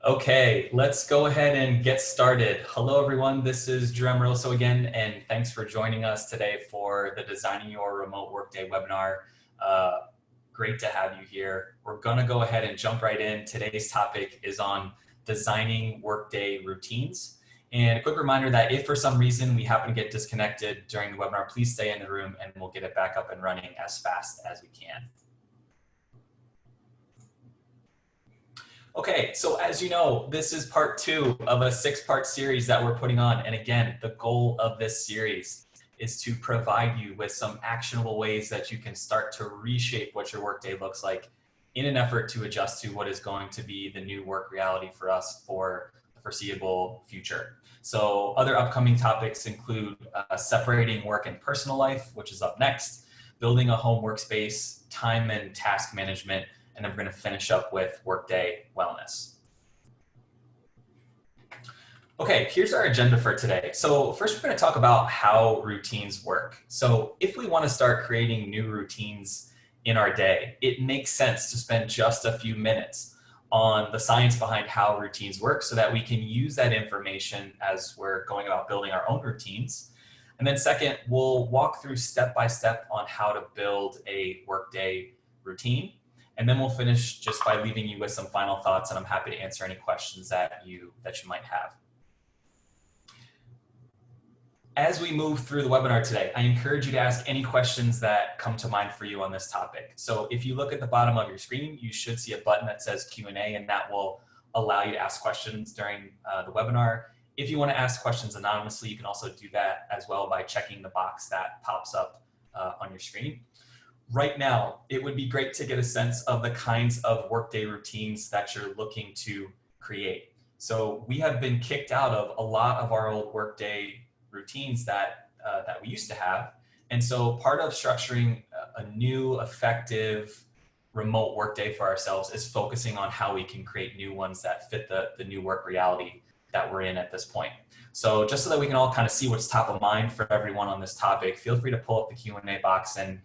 Okay, let's go ahead and get started. Hello, everyone. This is Drew Amarillo again, and thanks for joining us today for the Designing Your Remote Workday webinar. Uh, Great to have you here. We're going to go ahead and jump right in. Today's topic is on designing Workday routines. And a quick reminder that if for some reason we happen to get disconnected during the webinar, please stay in the room and we'll get it back up and running as fast as we can. Okay, so as you know, this is part 2 of a 6-part series that we're putting on. And again, the goal of this series is to provide you with some actionable ways that you can start to reshape what your workday looks like in an effort to adjust to what is going to be the new work reality for us for the foreseeable future. So other upcoming topics include separating work and personal life, which is up next, building a home workspace, time and task management, and then we're going to finish up with Workday Wellness. Okay, here's our agenda for today. So first we're going to talk about how routines work. So if we want to start creating new routines in our day, it makes sense to spend just a few minutes on the science behind how routines work so that we can use that information as we're going about building our own routines. And then second, we'll walk through step by step on how to build a Workday routine. And then we'll finish just by leaving you with some final thoughts, and I'm happy to answer any questions that you might have. As we move through the webinar today, I encourage you to ask any questions that come to mind for you on this topic. So if you look at the bottom of your screen, you should see a button that says Q&A, and that will allow you to ask questions during the webinar. If you want to ask questions anonymously, you can also do that as well by checking the box that pops up on your screen. Right now, it would be great to get a sense of the kinds of Workday routines that you're looking to create. So we have been kicked out of a lot of our old Workday routines that we used to have. And so part of structuring a new, effective remote Workday for ourselves is focusing on how we can create new ones that fit the new work reality that we're in at this point. So just so that we can all kind of see what's top of mind for everyone on this topic, feel free to pull up the Q&A box and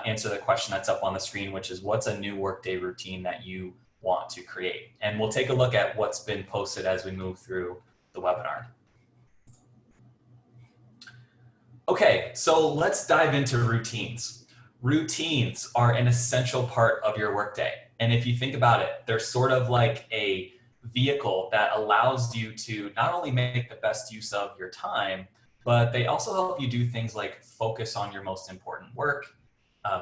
answer the question that's up on the screen, which is what's a new Workday routine that you want to create? And we'll take a look at what's been posted as we move through the webinar. Okay, so let's dive into routines. Routines are an essential part of your workday. And if you think about it, they're sort of like a vehicle that allows you to not only make the best use of your time, but they also help you do things like focus on your most important work,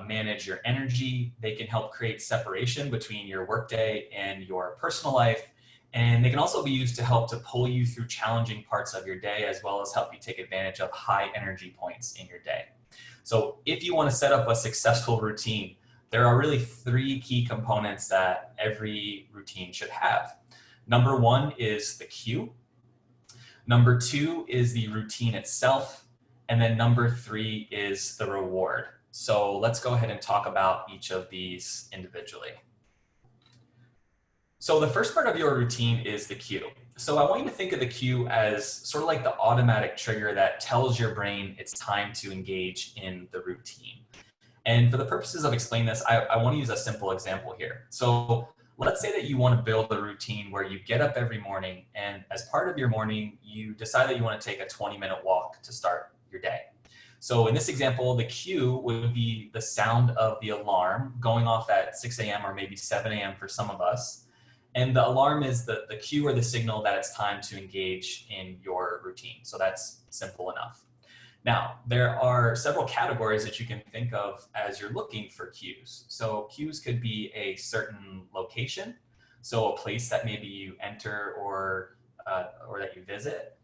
manage your energy. They can help create separation between your workday and your personal life. And they can also be used to help to pull you through challenging parts of your day, as well as help you take advantage of high energy points in your day. So if you want to set up a successful routine, there are really 3 key components that every routine should have. Number 1 is the cue. Number 2 is the routine itself. And then number 3 is the reward. So let's go ahead and talk about each of these individually. So the first part of your routine is the cue. So I want you to think of the cue as sort of like the automatic trigger that tells your brain it's time to engage in the routine. And for the purposes of explaining this, I want to use a simple example here. So let's say that you want to build a routine where you get up every morning, and as part of your morning, you decide that you want to take a 20-minute walk to start your day. So in this example, the cue would be the sound of the alarm going off at 6 a.m. or maybe 7 a.m. for some of us. And the alarm is the cue or the signal that it's time to engage in your routine. So that's simple enough. Now, there are several categories that you can think of as you're looking for cues. So cues could be a certain location, so a place that maybe you enter or that you visit.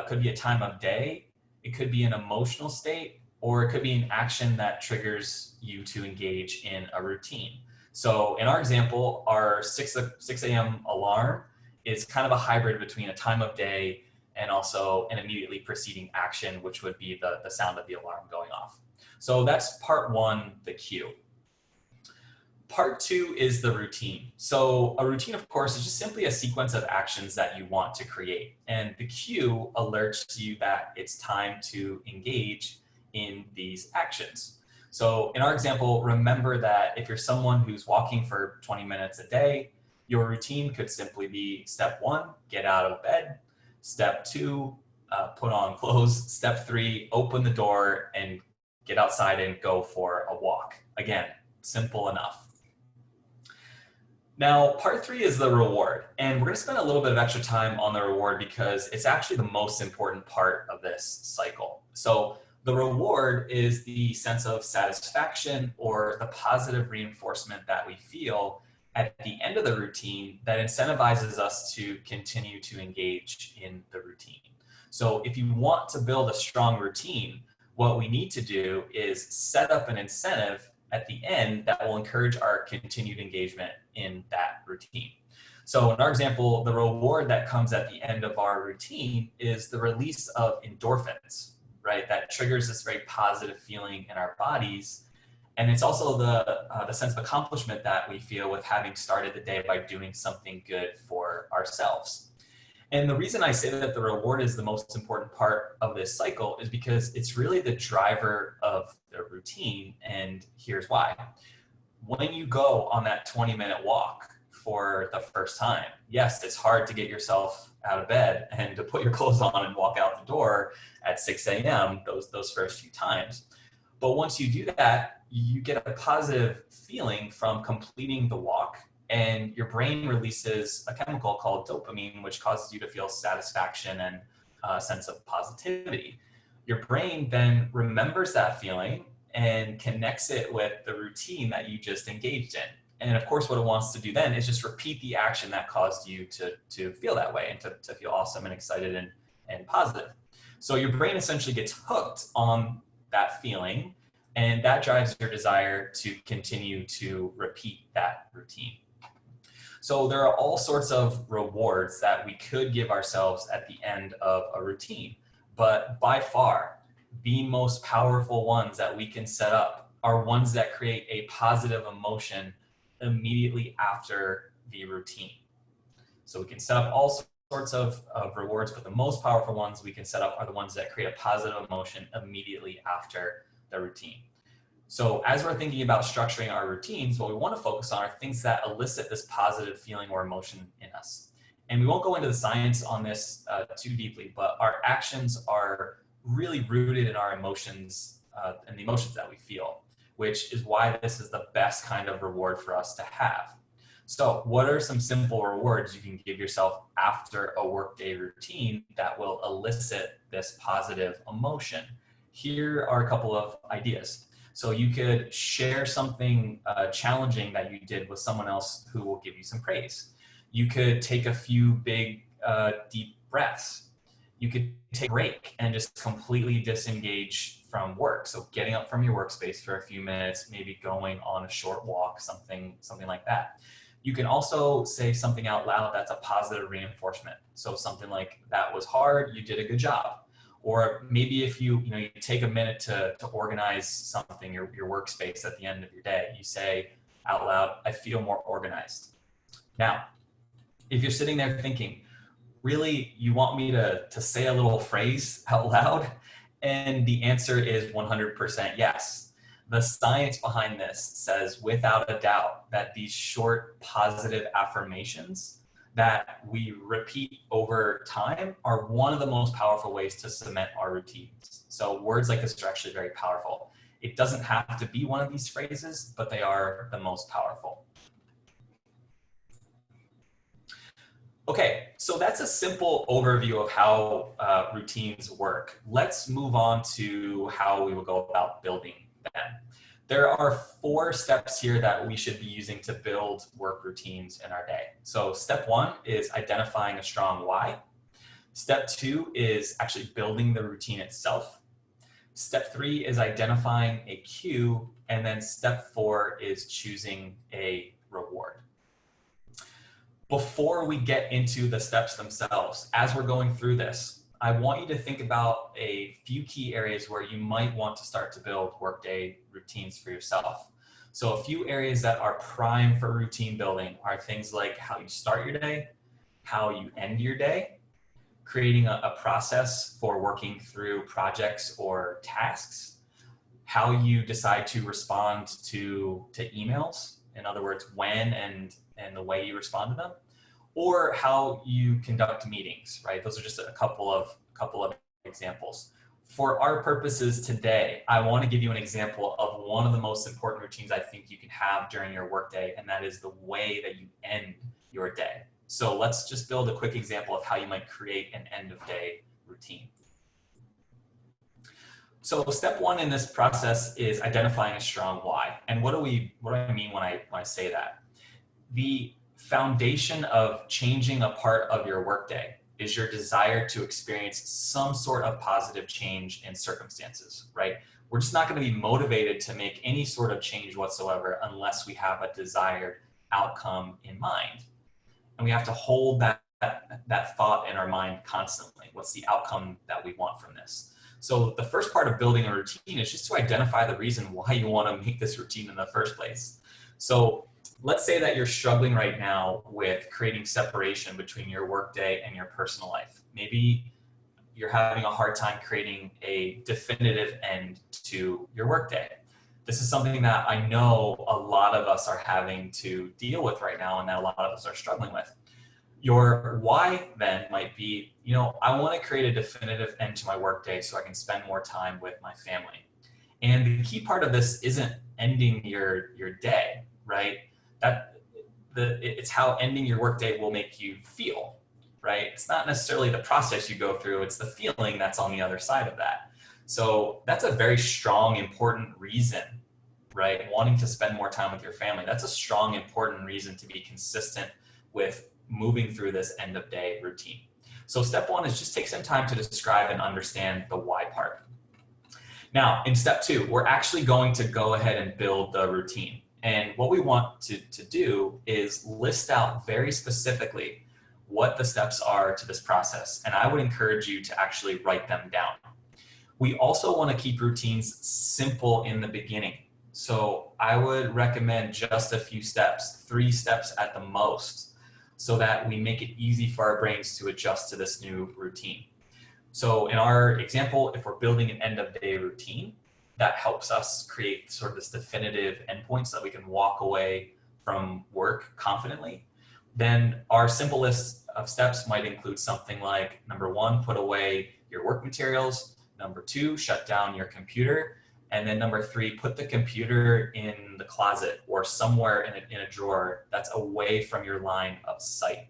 Could be a time of day. It could be an emotional state, or it could be an action that triggers you to engage in a routine. So in our example, our 6 a.m. alarm is kind of a hybrid between a time of day and also an immediately preceding action, which would be the sound of the alarm going off. So that's part 1, the cue. Part 2 is the routine. So a routine, of course, is just simply a sequence of actions that you want to create. And the cue alerts you that it's time to engage in these actions. So in our example, remember that if you're someone who's walking for 20 minutes a day, Your routine could simply be step 1, get out of bed. Step 2, put on clothes. Step 3, open the door and get outside and go for a walk. Again, simple enough. Now, part 3 is the reward, and we're going to spend a little bit of extra time on the reward because it's actually the most important part of this cycle. So the reward is the sense of satisfaction or the positive reinforcement that we feel at the end of the routine that incentivizes us to continue to engage in the routine. So if you want to build a strong routine, what we need to do is set up an incentive at the end that will encourage our continued engagement in that routine. So in our example, the reward that comes at the end of our routine is the release of endorphins, right? That triggers this very positive feeling in our bodies. And it's also the sense of accomplishment that we feel with having started the day by doing something good for ourselves. And the reason I say that the reward is the most important part of this cycle is because it's really the driver of the routine. And here's why. When you go on that 20-minute walk for the first time, yes, it's hard to get yourself out of bed and to put your clothes on and walk out the door at 6 a.m. those first few times. But once you do that, you get a positive feeling from completing the walk, and your brain releases a chemical called dopamine, which causes you to feel satisfaction and a sense of positivity. Your brain then remembers that feeling and connects it with the routine that you just engaged in. And of course, what it wants to do then is just repeat the action that caused you to feel that way and to feel awesome and excited and positive. So your brain essentially gets hooked on that feeling, and that drives your desire to continue to repeat that routine. So there are all sorts of rewards that we could give ourselves at the end of a routine, but by far, the most powerful ones that we can set up are ones that create a positive emotion immediately after the routine. So we can set up all sorts of rewards, but the most powerful ones we can set up are the ones that create a positive emotion immediately after the routine. So as we're thinking about structuring our routines, what we want to focus on are things that elicit this positive feeling or emotion in us. And we won't go into the science on this too deeply, but our actions are really rooted in our emotions and the emotions that we feel, which is why this is the best kind of reward for us to have. So what are some simple rewards you can give yourself after a workday routine that will elicit this positive emotion? Here are a couple of ideas. So you could share something challenging that you did with someone else who will give you some praise. You could take a few big, deep breaths. You could take a break and just completely disengage from work. So getting up from your workspace for a few minutes, maybe going on a short walk, something like that. You can also say something out loud that's a positive reinforcement. So something like, that was hard, you did a good job. Or maybe if you take a minute to organize something, your workspace at the end of your day, you say out loud, I feel more organized. Now, if you're sitting there thinking, really, you want me to say a little phrase out loud? And the answer is 100% yes. The science behind this says without a doubt that these short positive affirmations that we repeat over time are one of the most powerful ways to cement our routines. So words like this are actually very powerful. It doesn't have to be one of these phrases, but they are the most powerful. Okay, so that's a simple overview of how routines work. Let's move on to how we will go about building them. There are 4 steps here that we should be using to build work routines in our day. So step 1 is identifying a strong why. Step 2 is actually building the routine itself. Step 3 is identifying a cue. And then step 4 is choosing a reward. Before we get into the steps themselves, as we're going through this, I want you to think about a few key areas where you might want to start to build workday routines for yourself. So a few areas that are prime for routine building are things like how you start your day, how you end your day, creating a process for working through projects or tasks, how you decide to respond to emails. In other words, when and and the way you respond to them, or how you conduct meetings, right? Those are just a couple of examples. For our purposes today, I want to give you an example of one of the most important routines I think you can have during your workday, and that is the way that you end your day. So let's just build a quick example of how you might create an end of day routine. So step one in this process is identifying a strong why. And what do I mean when I say that? The foundation of changing a part of your workday is your desire to experience some sort of positive change in circumstances, right? We're just not going to be motivated to make any sort of change whatsoever unless we have a desired outcome in mind. And we have to hold that thought in our mind constantly. What's the outcome that we want from this? So the first part of building a routine is just to identify the reason why you want to make this routine in the first place. So let's say that you're struggling right now with creating separation between your workday and your personal life. Maybe you're having a hard time creating a definitive end to your workday. This is something that I know a lot of us are having to deal with right now and that a lot of us are struggling with. Your why then might be, I want to create a definitive end to my workday so I can spend more time with my family. And the key part of this isn't ending your day, right? It's how ending your workday will make you feel, right? It's not necessarily the process you go through, it's the feeling that's on the other side of that. So that's a very strong, important reason, right? Wanting to spend more time with your family. That's a strong, important reason to be consistent with moving through this end of day routine. So step one is just take some time to describe and understand the why part. Now, in step two, we're actually going to go ahead and build the routine. And what we want to do is list out very specifically what the steps are to this process. And I would encourage you to actually write them down. We also want to keep routines simple in the beginning. So I would recommend just a few steps, 3 steps at the most, so that we make it easy for our brains to adjust to this new routine. So in our example, if we're building an end of day routine, that helps us create sort of this definitive endpoint so that we can walk away from work confidently. Then our simple list of steps might include something like, number 1, put away your work materials. Number 2, shut down your computer. And then number 3, put the computer in the closet or somewhere in a drawer that's away from your line of sight.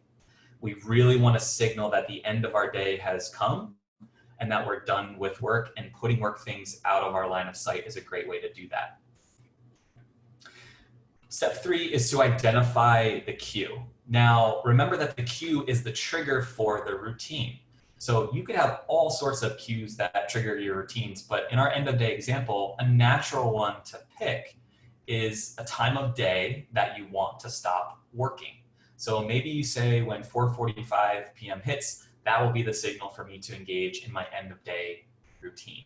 We really want to signal that the end of our day has come and that we're done with work, and putting work things out of our line of sight is a great way to do that. Step 3 is to identify the cue. Now, remember that the cue is the trigger for the routine. So you could have all sorts of cues that trigger your routines, but in our end of day example, a natural one to pick is a time of day that you want to stop working. So maybe you say when 4:45 p.m. hits, that will be the signal for me to engage in my end of day routine.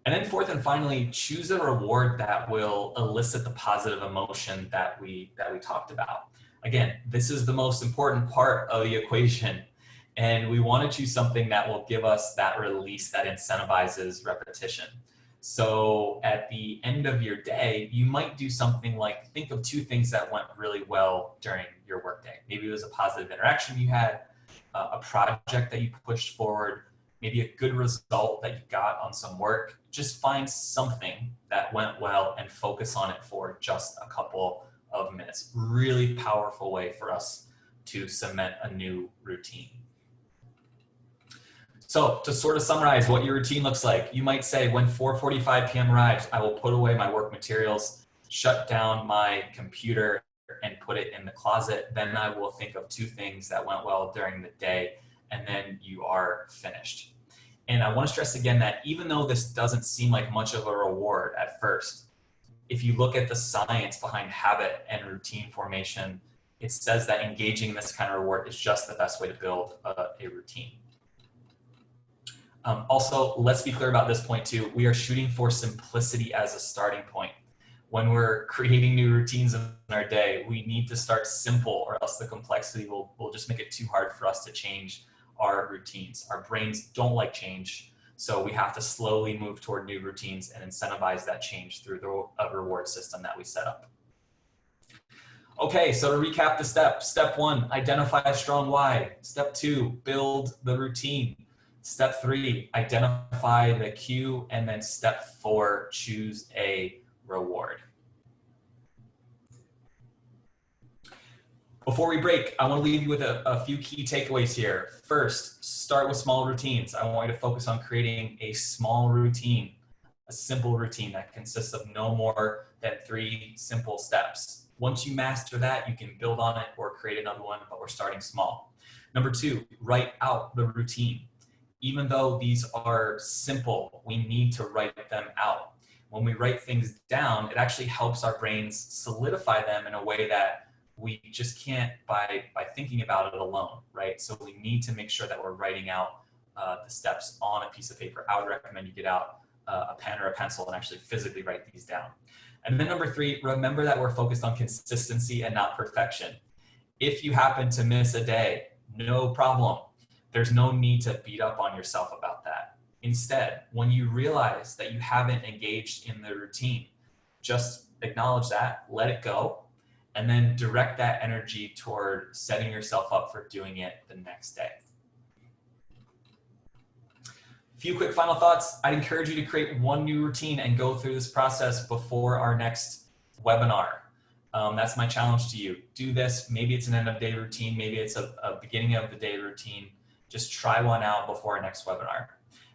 And then fourth and finally, choose a reward that will elicit the positive emotion that we talked about. Again, this is the most important part of the equation. And we want to choose something that will give us that release that incentivizes repetition. So at the end of your day, you might do something like think of 2 things that went really well during your workday. Maybe it was a positive interaction you had, a project that you pushed forward, maybe a good result that you got on some work. Just find something that went well and focus on it for just a couple of minutes. Really powerful way for us to cement a new routine. So to sort of summarize what your routine looks like, you might say when 4:45 p.m. arrives, I will put away my work materials, shut down my computer, and put it in the closet. Then I will think of 2 things that went well during the day, and then you are finished. And I want to stress again that even though this doesn't seem like much of a reward at first, if you look at the science behind habit and routine formation, it says that engaging in this kind of reward is just the best way to build a routine. Also, let's be clear about this point too. We are shooting for simplicity as a starting point. When we're creating new routines in our day, we need to start simple, or else the complexity will just make it too hard for us to change our routines. Our brains don't like change, so we have to slowly move toward new routines and incentivize that change through a reward system that we set up. Okay, so to recap the steps, step 1, identify a strong why. Step 2, build the routine. Step 3, identify the cue. And then step 4, choose a reward. Before we break, I want to leave you with a few key takeaways here. First, start with small routines. I want you to focus on creating a small routine, a simple routine that consists of no more than 3 simple steps. Once you master that, you can build on it or create another one, but we're starting small. Number 2, write out the routine. Even though these are simple, we need to write them out. When we write things down, it actually helps our brains solidify them in a way that we just can't by thinking about it alone, right? So we need to make sure that we're writing out the steps on a piece of paper. I would recommend you get out a pen or a pencil and actually physically write these down. And then number 3, remember that we're focused on consistency and not perfection. If you happen to miss a day, no problem. There's no need to beat up on yourself about that. Instead, when you realize that you haven't engaged in the routine, just acknowledge that, let it go, and then direct that energy toward setting yourself up for doing it the next day. A few quick final thoughts. I'd encourage you to create one new routine and go through this process before our next webinar. That's my challenge to you. Do this. Maybe it's an end of day routine. Maybe it's a beginning of the day routine. Just try one out before our next webinar.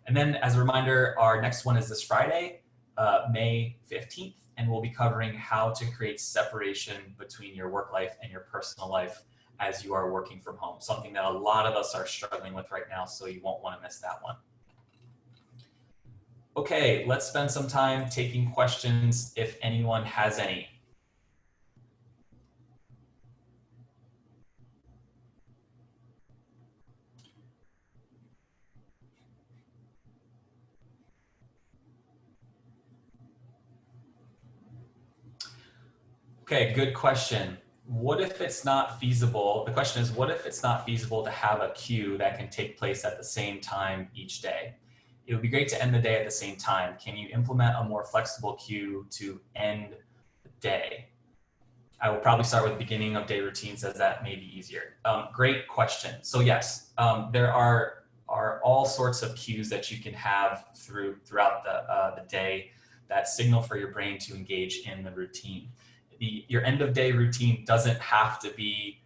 And then as a reminder, our next one is this Friday, May 15th. And we'll be covering how to create separation between your work life and your personal life as you are working from home, something that a lot of us are struggling with right now, so you won't want to miss that one. Okay, let's spend some time taking questions if anyone has any. Okay, good question. What if it's not feasible? The question is, what if it's not feasible to have a queue that can take place at the same time each day? It would be great to end the day at the same time. Can you implement a more flexible queue to end the day? I will probably start with beginning of day routines as that may be easier. Great question. So yes, there are all sorts of cues that you can have throughout the day that signal for your brain to engage in the routine. Your end of day routine doesn't have to be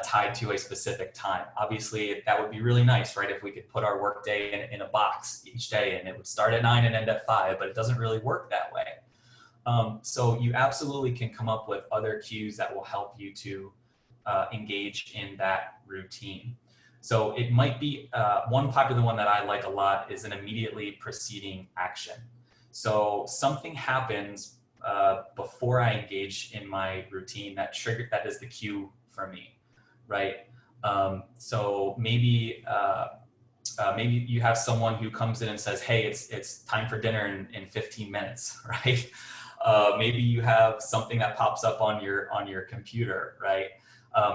tied to a specific time. Obviously, that would be really nice, right? If we could put our workday in a box each day and it would start at 9 and end at 5, but it doesn't really work that way. So you absolutely can come up with other cues that will help you to engage in that routine. So it might be, one popular one that I like a lot is an immediately preceding action. So something happens before I engage in my routine that is the cue for me, right? So maybe you have someone who comes in and says, hey, it's time for dinner in 15 minutes, right? Maybe you have something that pops up on your computer, right?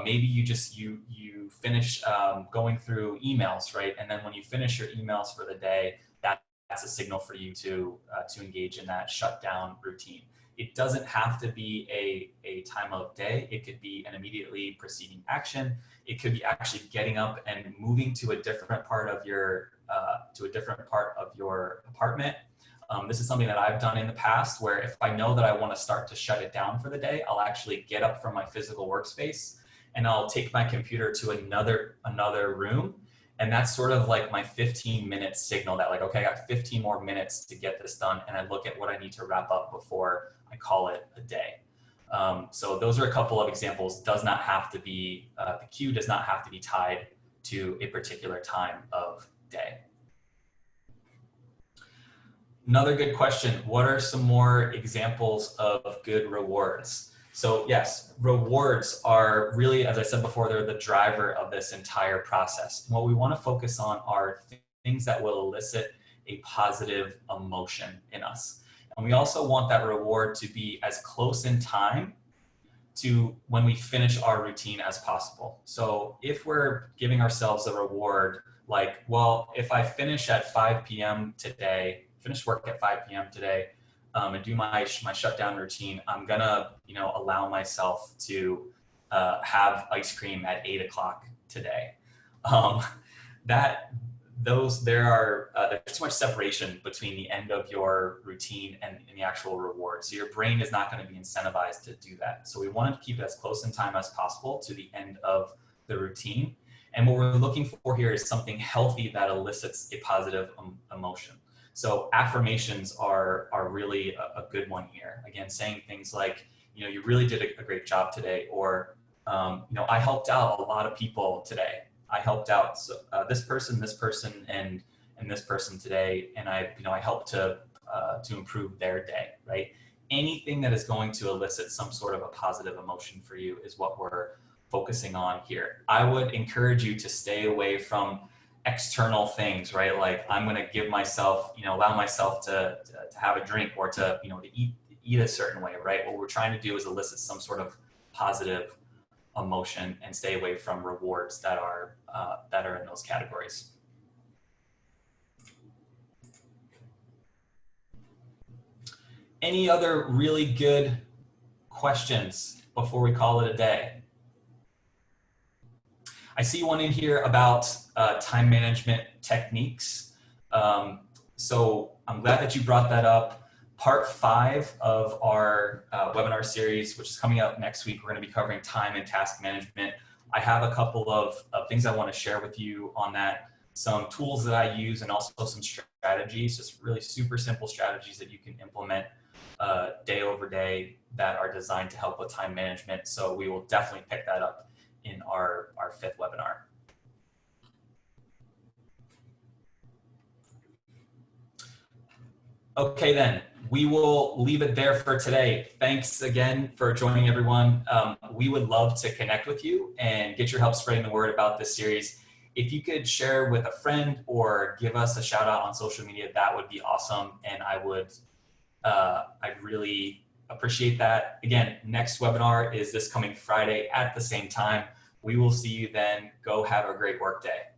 Maybe you finish going through emails, right? And then when you finish your emails for the day, that's a signal for you to engage in that shutdown routine. It doesn't have to be a time of day. It could be an immediately preceding action. It could be actually getting up and moving to a different part of your apartment. This is something that I've done in the past where if I know that I want to start to shut it down for the day, I'll actually get up from my physical workspace and I'll take my computer to another room. And that's sort of like my 15-minute signal that like, okay, I got 15 more minutes to get this done. And I look at what I need to wrap up before I call it a day. So those are a couple of examples. Does not have to be, the queue does not have to be tied to a particular time of day. Another good question, what are some more examples of good rewards? So yes, rewards are really, as I said before, they're the driver of this entire process. And what we want to focus on are things that will elicit a positive emotion in us. And we also want that reward to be as close in time to when we finish our routine as possible. So if we're giving ourselves a reward, like, well, if I finish at 5 p.m. today, finish work at 5 p.m. today, and do my shutdown routine, I'm gonna, allow myself to have ice cream at 8 o'clock today. Um, that those there's too much separation between the end of your routine and the actual reward. So your brain is not going to be incentivized to do that. So we want to keep it as close in time as possible to the end of the routine. And what we're looking for here is something healthy that elicits a positive emotion. So affirmations are really a good one here. Again, saying things like, you really did a great job today, or I helped out a lot of people today. I helped out this person, and this person today, and I helped to improve their day, right? Anything that is going to elicit some sort of a positive emotion for you is what we're focusing on here. I would encourage you to stay away from external things, right? Like I'm going to give myself, allow myself to have a drink, or to eat a certain way, right? What we're trying to do is elicit some sort of positive emotion and stay away from rewards that are in those categories. Any other really good questions before we call it a day? I see one in here about time management techniques. So I'm glad that you brought that up. Part 5 of our webinar series, which is coming up next week, we're going to be covering time and task management. I have a couple of things I want to share with you on that, some tools that I use, and also some strategies, just really super simple strategies that you can implement day over day that are designed to help with time management. So we will definitely pick that up in our 5th webinar. Okay, then we will leave it there for today. Thanks again for joining, everyone. We would love to connect with you and get your help spreading the word about this series. If you could share with a friend or give us a shout out on social media, that would be awesome. And I'd really appreciate that. Again, next webinar is this coming Friday at the same time. We will see you then. Go have a great work day.